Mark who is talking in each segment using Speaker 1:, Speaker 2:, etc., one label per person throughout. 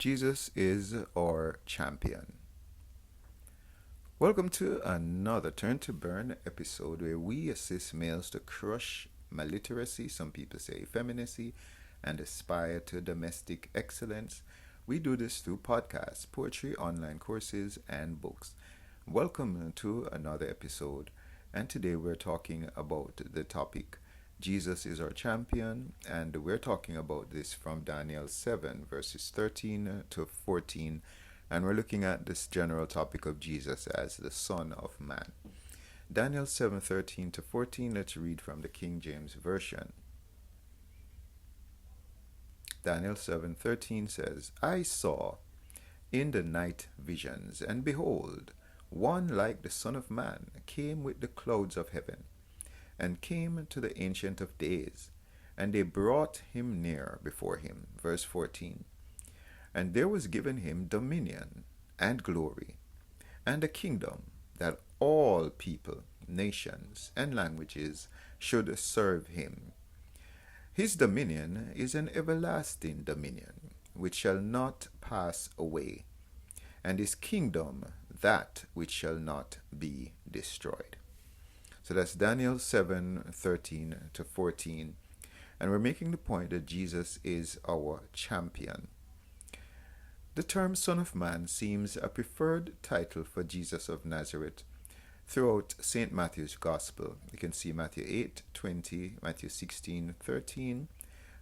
Speaker 1: Jesus is our champion. Welcome to another Turn to Burn episode where we assist males to crush maliteracy, some people say effeminacy, and aspire to domestic excellence. We do this through podcasts, poetry, online courses, and books. Welcome to another episode, and today we're talking about the topic Jesus is our champion, and we're talking about this from Daniel 7, verses 13 to 14, and we're looking at this general topic of Jesus as the Son of Man. Daniel 7:13 to 14, let's read from the King James Version. Daniel 7:13 says, I saw in the night visions, and behold, one like the Son of Man came with the clouds of heaven, and came to the Ancient of Days, and they brought him near before him. Verse 14. And there was given him dominion, and glory, and a kingdom, that all people, nations, and languages should serve him. His dominion is an everlasting dominion, which shall not pass away, and his kingdom that which shall not be destroyed. So that's Daniel 7:13 to 14. And we're making the point that Jesus is our champion. The term Son of Man seems a preferred title for Jesus of Nazareth throughout St. Matthew's Gospel. You can see Matthew 8:20, Matthew 16:13,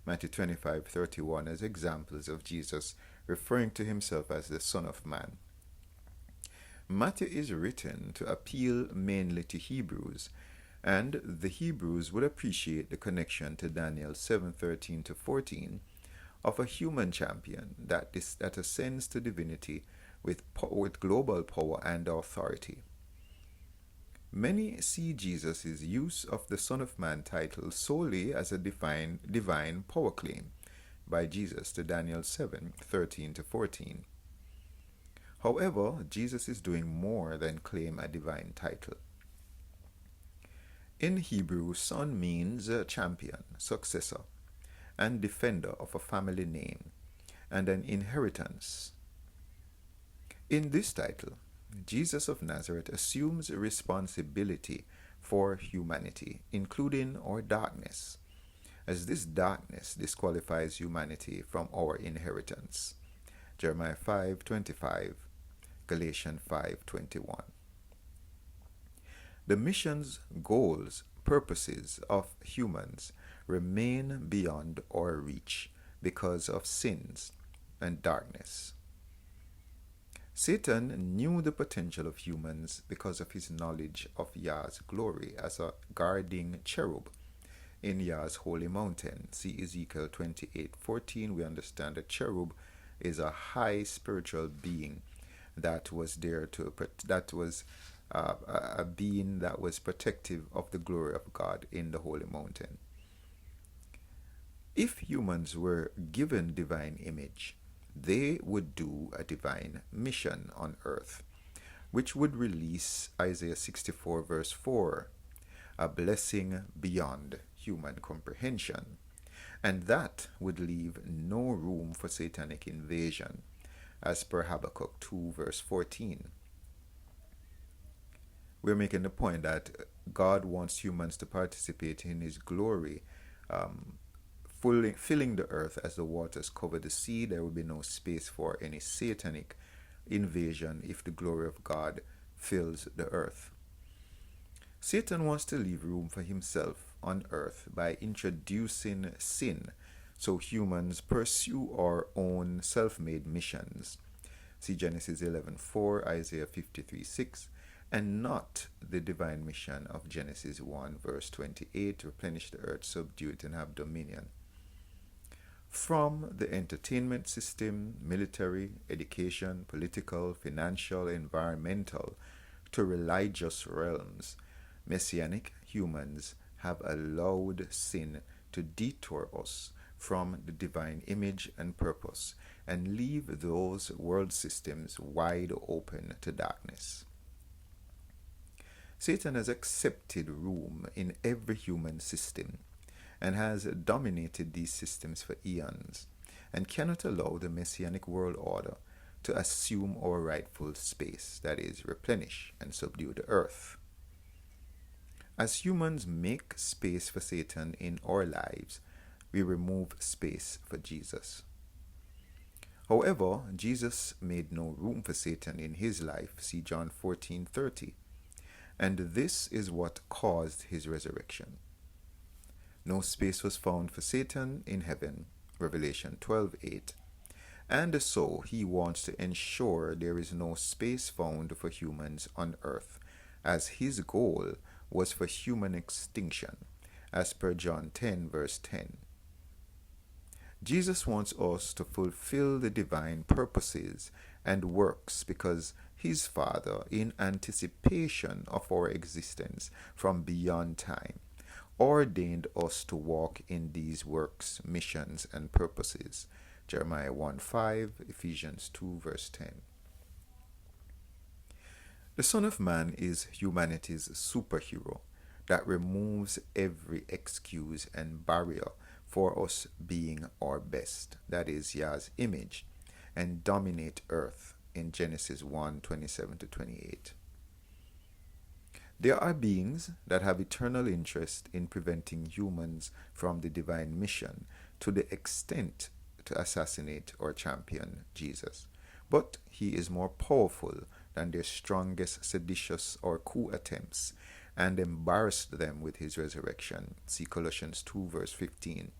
Speaker 1: Matthew 25:31 as examples of Jesus referring to himself as the Son of Man. Matthew is written to appeal mainly to Hebrews, and the Hebrews would appreciate the connection to Daniel 7:13 to 14 of a human champion that ascends to divinity with global power and authority. Many see Jesus' use of the Son of Man title solely as a divine power claim by Jesus to Daniel 7:13 to 14. However, Jesus is doing more than claim a divine title. In Hebrew, son means champion, successor, and defender of a family name, and an inheritance. In this title, Jesus of Nazareth assumes responsibility for humanity, including our darkness, as this darkness disqualifies humanity from our inheritance. Jeremiah 5:25, Galatians 5:21. The missions, goals, purposes of humans remain beyond our reach because of sins and darkness. Satan knew the potential of humans because of his knowledge of Yah's glory as a guarding cherub in Yah's holy mountain. See Ezekiel 28:14. We understand a cherub is a high spiritual being that was a being that was protective of the glory of God in the holy mountain. If humans were given divine image, they would do a divine mission on earth, which would release Isaiah 64 verse 4, a blessing beyond human comprehension, and that would leave no room for satanic invasion, as per Habakkuk 2 verse 14. We're making the point that God wants humans to participate in his glory, filling the earth as the waters cover the sea. There will be no space for any satanic invasion if the glory of God fills the earth. Satan wants to leave room for himself on earth by introducing sin, so humans pursue our own self-made missions. See Genesis 11:4, Isaiah 53:6, and not the divine mission of Genesis 1 verse 28, replenish the earth, subdue it, and have dominion. From the entertainment system, military, education, political, financial, environmental, to religious realms, messianic humans have allowed sin to detour us from the divine image and purpose and leave those world systems wide open to darkness. Satan has accepted room in every human system and has dominated these systems for eons, and cannot allow the messianic world order to assume our rightful space, that is, replenish and subdue the earth. As humans make space for Satan in our lives, we remove space for Jesus. However, Jesus made no room for Satan in his life, see John 14:30. And this is what caused his resurrection. No space was found for Satan in heaven, Revelation 12:8. And so he wants to ensure there is no space found for humans on earth, as his goal was for human extinction, as per John 10 verse 10. Jesus wants us to fulfill the divine purposes and works because his Father, in anticipation of our existence from beyond time, ordained us to walk in these works, missions, and purposes. Jeremiah 1:5, Ephesians 2 verse 10. The Son of Man is humanity's superhero that removes every excuse and barrier for us being our best, that is Yah's image, and dominate earth in Genesis 1:27-28. There are beings that have eternal interest in preventing humans from the divine mission to the extent to assassinate our champion, Jesus. But he is more powerful than their strongest seditious or coup attempts and embarrassed them with his resurrection. See Colossians 2 verse 15.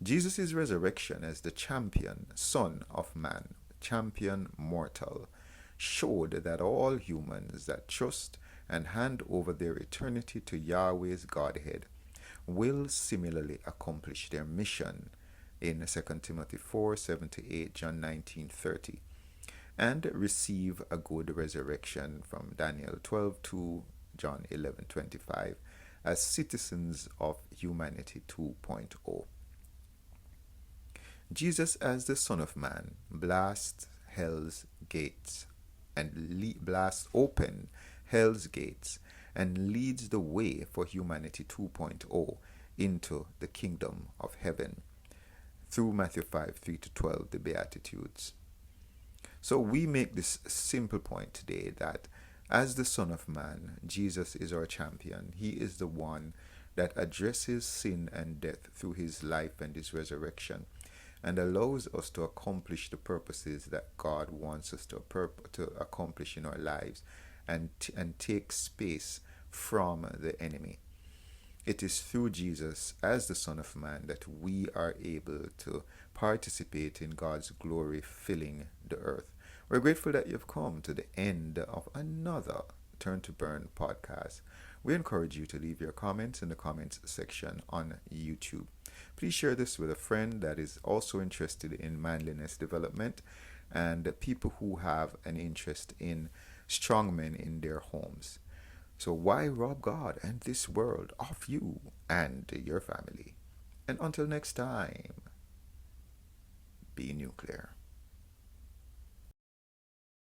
Speaker 1: Jesus' resurrection as the champion, Son of Man, champion mortal, showed that all humans that trust and hand over their eternity to Yahweh's Godhead will similarly accomplish their mission in 2 Timothy 4:7-8, John 19:30, and receive a good resurrection from Daniel 12:2, John 11:25, as citizens of humanity 2.0. Jesus as the Son of Man blasts hell's gates and blasts open hell's gates and leads the way for humanity 2.0 into the kingdom of heaven through Matthew 5:3-12, the Beatitudes. So we make this simple point today that as the Son of Man, Jesus is our champion. He is the one that addresses sin and death through his life and his resurrection, and allows us to accomplish the purposes that God wants us to accomplish in our lives, and take space from the enemy. It is through Jesus as the Son of Man that we are able to participate in God's glory filling the earth. We're grateful that you've come to the end of another Turn to Burn podcast. We encourage you to leave your comments in the comments section on YouTube. Please share this with a friend that is also interested in manliness development and people who have an interest in strong men in their homes. So why rob God and this world of you and your family? And until next time, be nuclear.